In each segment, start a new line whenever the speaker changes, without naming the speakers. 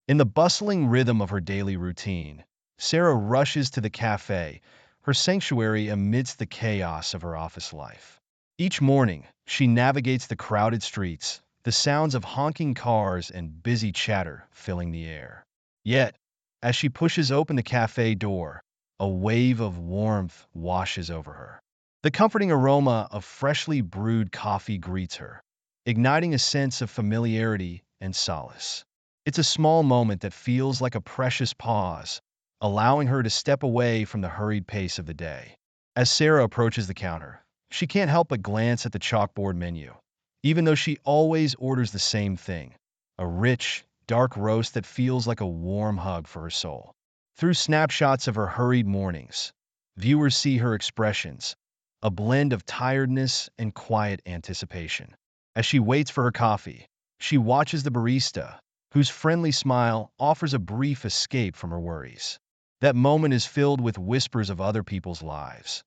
In the bustling rhythm of her daily routine, Sarah rushes to the cafe, her sanctuary amidst the chaos of her office life. Each morning, she navigates the crowded streets, the sounds of honking cars and busy chatter filling the air. Yet, as she pushes open the cafe door, a wave of warmth washes over her. The comforting aroma of freshly brewed coffee greets her, igniting a sense of familiarity and solace. It's a small moment that feels like a precious pause, allowing her to step away from the hurried pace of the day. As Sarah approaches the counter, she can't help but glance at the chalkboard menu, even though she always orders the same thing, a rich, dark roast that feels like a warm hug for her soul. Through snapshots of her hurried mornings, viewers see her expressions, a blend of tiredness and quiet anticipation. As she waits for her coffee, she watches the barista, whose friendly smile offers a brief escape from her worries. That moment is filled with whispers of other people's lives.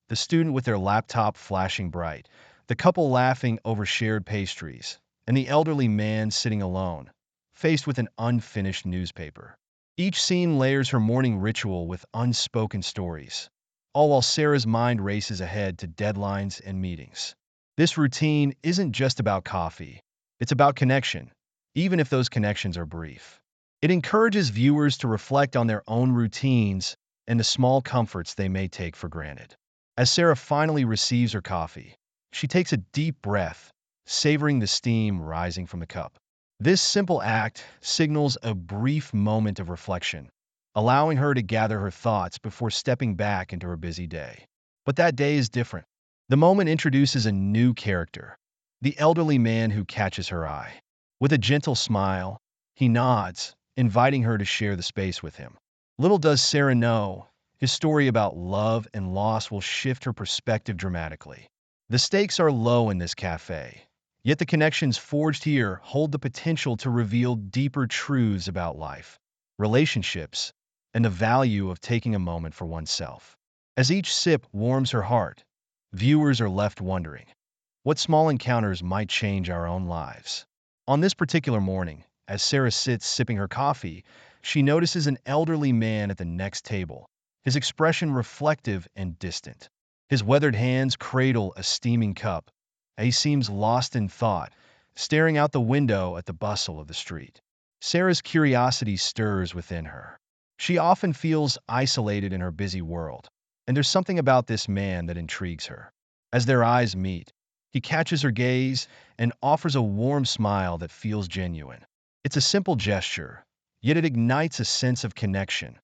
The student with their laptop flashing bright, the couple laughing over shared pastries, and the elderly man sitting alone, faced with an unfinished newspaper. Each scene layers her morning ritual with unspoken stories, all while Sarah's mind races ahead to deadlines and meetings. This routine isn't just about coffee, it's about connection, even if those connections are brief. It encourages viewers to reflect on their own routines and the small comforts they may take for granted. As Sarah finally receives her coffee, she takes a deep breath, savoring the steam rising from the cup. This simple act signals a brief moment of reflection, allowing her to gather her thoughts before stepping back into her busy day. But that day is different. The moment introduces a new character, the elderly man who catches her eye. With a gentle smile, he nods, inviting her to share the space with him. Little does Sarah know, his story about love and loss will shift her perspective dramatically. The stakes are low in this cafe, yet the connections forged here hold the potential to reveal deeper truths about life, relationships, and the value of taking a moment for oneself. As each sip warms her heart, viewers are left wondering, what small encounters might change our own lives? On this particular morning, as Sarah sits sipping her coffee, she notices an elderly man at the next table, his expression reflective and distant. His weathered hands cradle a steaming cup, and he seems lost in thought, staring out the window at the bustle of the street. Sarah's curiosity stirs within her. She often feels isolated in her busy world, and there's something about this man that intrigues her. As their eyes meet, he catches her gaze and offers a warm smile that feels genuine. It's a simple gesture, yet it ignites a sense of connection,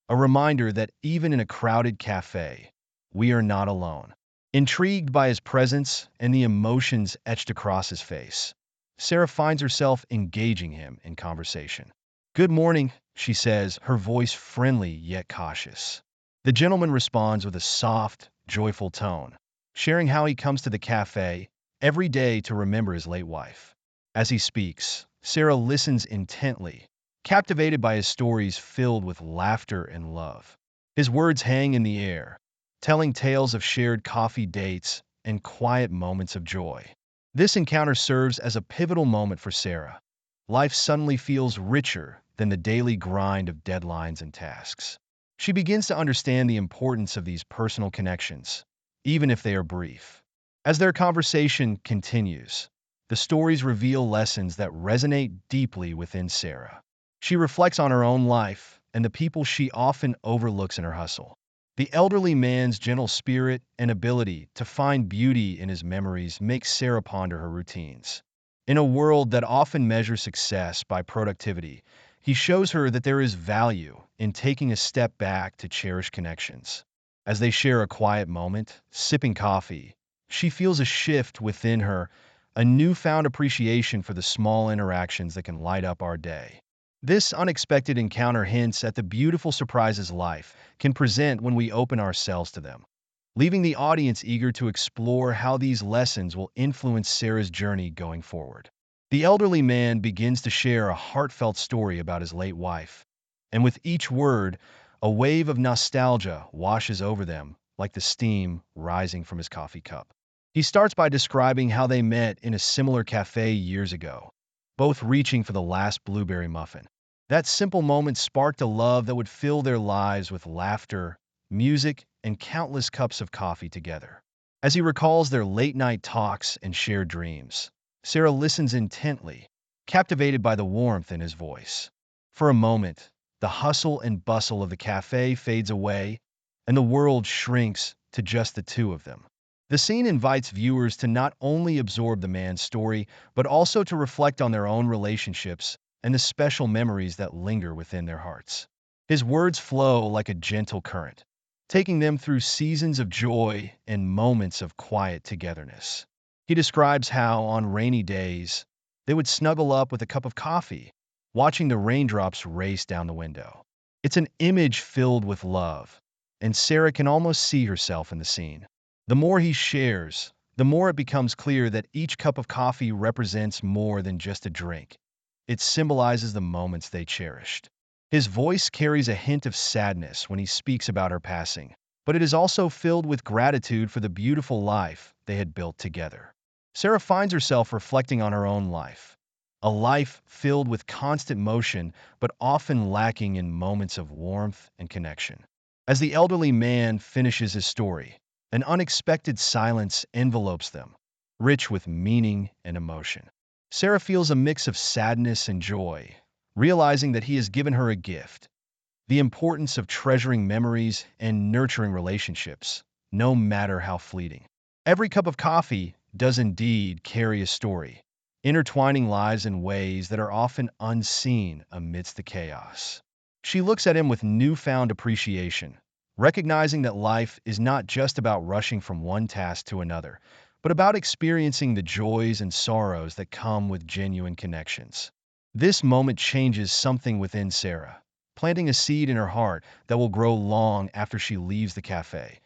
a reminder that even in a crowded cafe, we are not alone. Intrigued by his presence and the emotions etched across his face, Sarah finds herself engaging him in conversation. "Good morning," she says, her voice friendly yet cautious. The gentleman responds with a soft, joyful tone, sharing how he comes to the cafe every day to remember his late wife. As he speaks, Sarah listens intently, captivated by his stories filled with laughter and love. His words hang in the air, telling tales of shared coffee dates and quiet moments of joy. This encounter serves as a pivotal moment for Sarah. Life suddenly feels richer than the daily grind of deadlines and tasks. She begins to understand the importance of these personal connections, even if they are brief. As their conversation continues, the stories reveal lessons that resonate deeply within Sarah. She reflects on her own life and the people she often overlooks in her hustle. The elderly man's gentle spirit and ability to find beauty in his memories makes Sarah ponder her routines. In a world that often measures success by productivity, he shows her that there is value in taking a step back to cherish connections. As they share a quiet moment, sipping coffee, she feels a shift within her, a newfound appreciation for the small interactions that can light up our day. This unexpected encounter hints at the beautiful surprises life can present when we open ourselves to them, leaving the audience eager to explore how these lessons will influence Sarah's journey going forward. The elderly man begins to share a heartfelt story about his late wife, and with each word, a wave of nostalgia washes over them like the steam rising from his coffee cup. He starts by describing how they met in a similar cafe years ago, both reaching for the last blueberry muffin. That simple moment sparked a love that would fill their lives with laughter, music, and countless cups of coffee together. As he recalls their late-night talks and shared dreams, Sarah listens intently, captivated by the warmth in his voice. For a moment, the hustle and bustle of the cafe fades away, and the world shrinks to just the two of them. The scene invites viewers to not only absorb the man's story, but also to reflect on their own relationships and the special memories that linger within their hearts. His words flow like a gentle current, taking them through seasons of joy and moments of quiet togetherness. He describes how, on rainy days, they would snuggle up with a cup of coffee, watching the raindrops race down the window. It's an image filled with love, and Sarah can almost see herself in the scene. The more he shares, the more it becomes clear that each cup of coffee represents more than just a drink. It symbolizes the moments they cherished. His voice carries a hint of sadness when he speaks about her passing, but it is also filled with gratitude for the beautiful life they had built together. Sarah finds herself reflecting on her own life, a life filled with constant motion but often lacking in moments of warmth and connection. As the elderly man finishes his story, an unexpected silence envelopes them, rich with meaning and emotion. Sarah feels a mix of sadness and joy, realizing that he has given her a gift: the importance of treasuring memories and nurturing relationships, no matter how fleeting. Every cup of coffee does indeed carry a story, intertwining lives in ways that are often unseen amidst the chaos. She looks at him with newfound appreciation, recognizing that life is not just about rushing from one task to another, but about experiencing the joys and sorrows that come with genuine connections. This moment changes something within Sarah, planting a seed in her heart that will grow long after she leaves the cafe,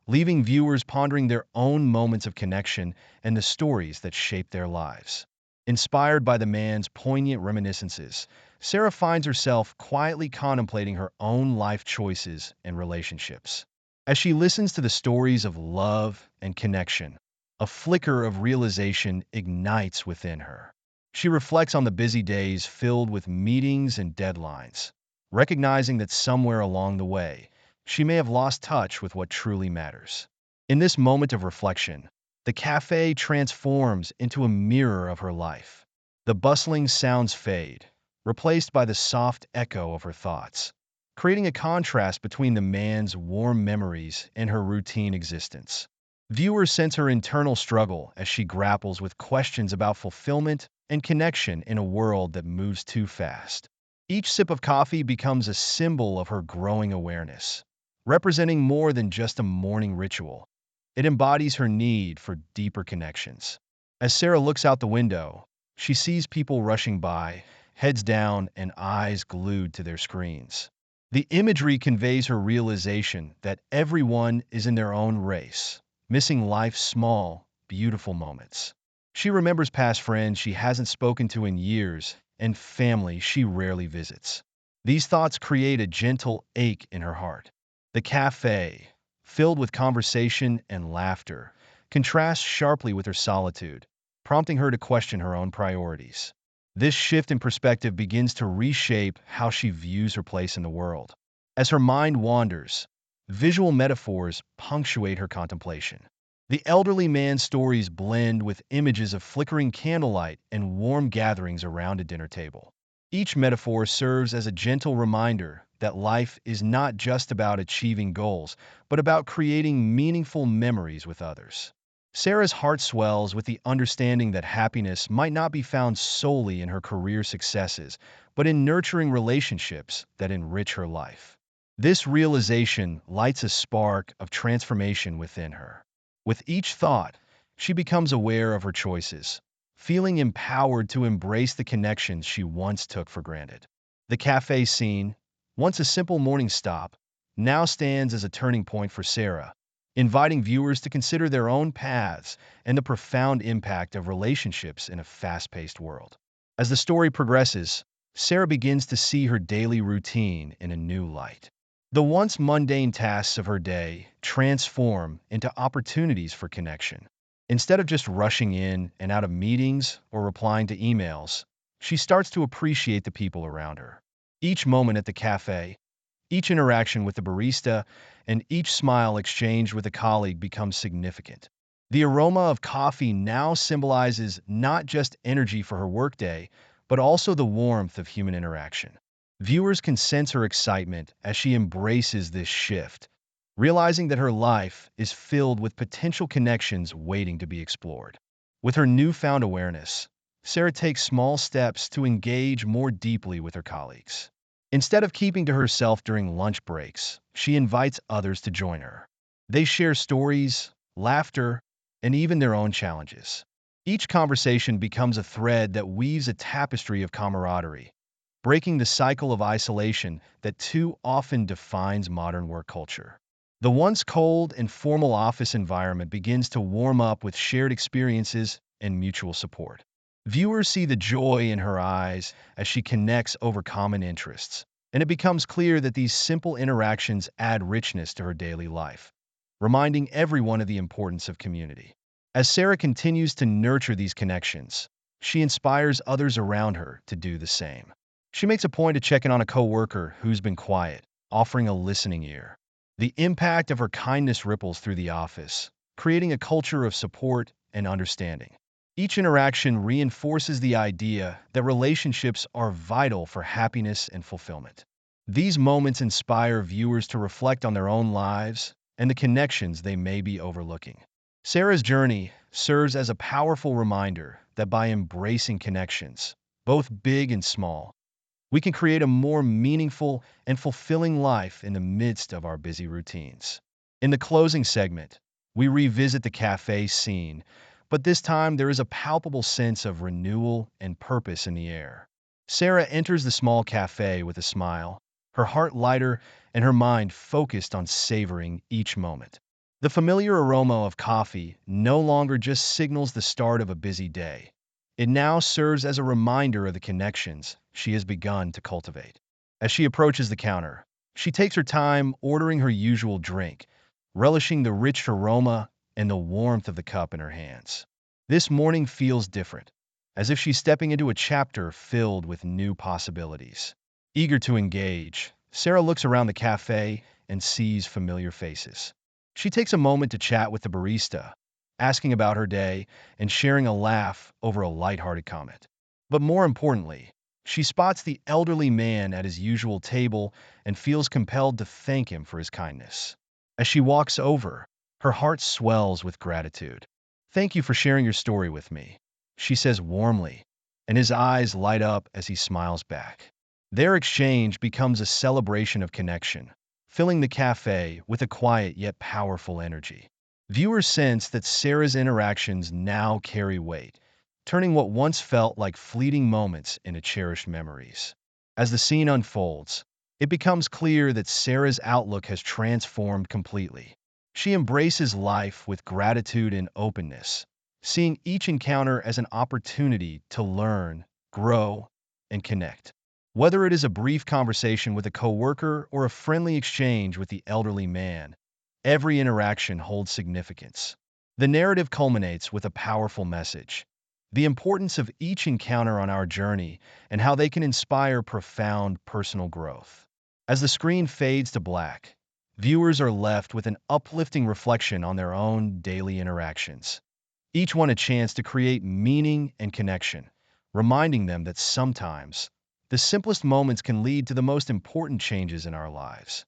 leaving viewers pondering their own moments of connection and the stories that shape their lives. Inspired by the man's poignant reminiscences, Sarah finds herself quietly contemplating her own life choices and relationships. As she listens to the stories of love and connection, a flicker of realization ignites within her. She reflects on the busy days filled with meetings and deadlines, recognizing that somewhere along the way, she may have lost touch with what truly matters. In this moment of reflection, the cafe transforms into a mirror of her life. The bustling sounds fade, replaced by the soft echo of her thoughts, creating a contrast between the man's warm memories and her routine existence. Viewers sense her internal struggle as she grapples with questions about fulfillment and connection in a world that moves too fast. Each sip of coffee becomes a symbol of her growing awareness, representing more than just a morning ritual. It embodies her need for deeper connections. As Sarah looks out the window, she sees people rushing by, heads down and eyes glued to their screens. The imagery conveys her realization that everyone is in their own race, missing life's small, beautiful moments. She remembers past friends she hasn't spoken to in years and family she rarely visits. These thoughts create a gentle ache in her heart. The cafe, filled with conversation and laughter, contrasts sharply with her solitude, prompting her to question her own priorities. This shift in perspective begins to reshape how she views her place in the world. As her mind wanders, visual metaphors punctuate her contemplation. The elderly man's stories blend with images of flickering candlelight and warm gatherings around a dinner table. Each metaphor serves as a gentle reminder that life is not just about achieving goals, but about creating meaningful memories with others. Sarah's heart swells with the understanding that happiness might not be found solely in her career successes, but in nurturing relationships that enrich her life. This realization lights a spark of transformation within her. With each thought, she becomes aware of her choices, feeling empowered to embrace the connections she once took for granted. The cafe scene, once a simple morning stop, now stands as a turning point for Sarah, inviting viewers to consider their own paths and the profound impact of relationships in a fast-paced world. As the story progresses, Sarah begins to see her daily routine in a new light. The once mundane tasks of her day transform into opportunities for connection. Instead of just rushing in and out of meetings or replying to emails, she starts to appreciate the people around her. Each moment at the cafe, each interaction with the barista, and each smile exchanged with a colleague becomes significant. The aroma of coffee now symbolizes not just energy for her workday, but also the warmth of human interaction. Viewers can sense her excitement as she embraces this shift, realizing that her life is filled with potential connections waiting to be explored. With her newfound awareness, Sarah takes small steps to engage more deeply with her colleagues. Instead of keeping to herself during lunch breaks, she invites others to join her. They share stories, laughter, and even their own challenges. Each conversation becomes a thread that weaves a tapestry of camaraderie, breaking the cycle of isolation that too often defines modern work culture. The once cold and formal office environment begins to warm up with shared experiences and mutual support. Viewers see the joy in her eyes as she connects over common interests, and it becomes clear that these simple interactions add richness to her daily life, reminding everyone of the importance of community. As Sarah continues to nurture these connections, she inspires others around her to do the same. She makes a point of checking on a coworker who's been quiet, offering a listening ear. The impact of her kindness ripples through the office, creating a culture of support and understanding. Each interaction reinforces the idea that relationships are vital for happiness and fulfillment. These moments inspire viewers to reflect on their own lives and the connections they may be overlooking. Sarah's journey serves as a powerful reminder that by embracing connections, both big and small, we can create a more meaningful and fulfilling life in the midst of our busy routines. In the closing segment, we revisit the cafe scene, but this time there is a palpable sense of renewal and purpose in the air. Sarah enters the small cafe with a smile, her heart lighter and her mind focused on savoring each moment. The familiar aroma of coffee no longer just signals the start of a busy day. It now serves as a reminder of the connections she has begun to cultivate. As she approaches the counter, she takes her time ordering her usual drink, relishing the rich aroma and the warmth of the cup in her hands. This morning feels different, as if she's stepping into a chapter filled with new possibilities. Eager to engage, Sarah looks around the cafe and sees familiar faces. She takes a moment to chat with the barista, asking about her day and sharing a laugh over a lighthearted comment. But more importantly, she spots the elderly man at his usual table and feels compelled to thank him for his kindness. As she walks over, her heart swells with gratitude. "Thank you for sharing your story with me," she says warmly, and his eyes light up as he smiles back. Their exchange becomes a celebration of connection, filling the cafe with a quiet yet powerful energy. Viewers sense that Sarah's interactions now carry weight, turning what once felt like fleeting moments into cherished memories. As the scene unfolds, it becomes clear that Sarah's outlook has transformed completely. She embraces life with gratitude and openness, seeing each encounter as an opportunity to learn, grow, and connect. Whether it is a brief conversation with a coworker or a friendly exchange with the elderly man, every interaction holds significance. The narrative culminates with a powerful message: the importance of each encounter on our journey and how they can inspire profound personal growth. As the screen fades to black, viewers are left with an uplifting reflection on their own daily interactions, each one a chance to create meaning and connection, reminding them that sometimes the simplest moments can lead to the most important changes in our lives.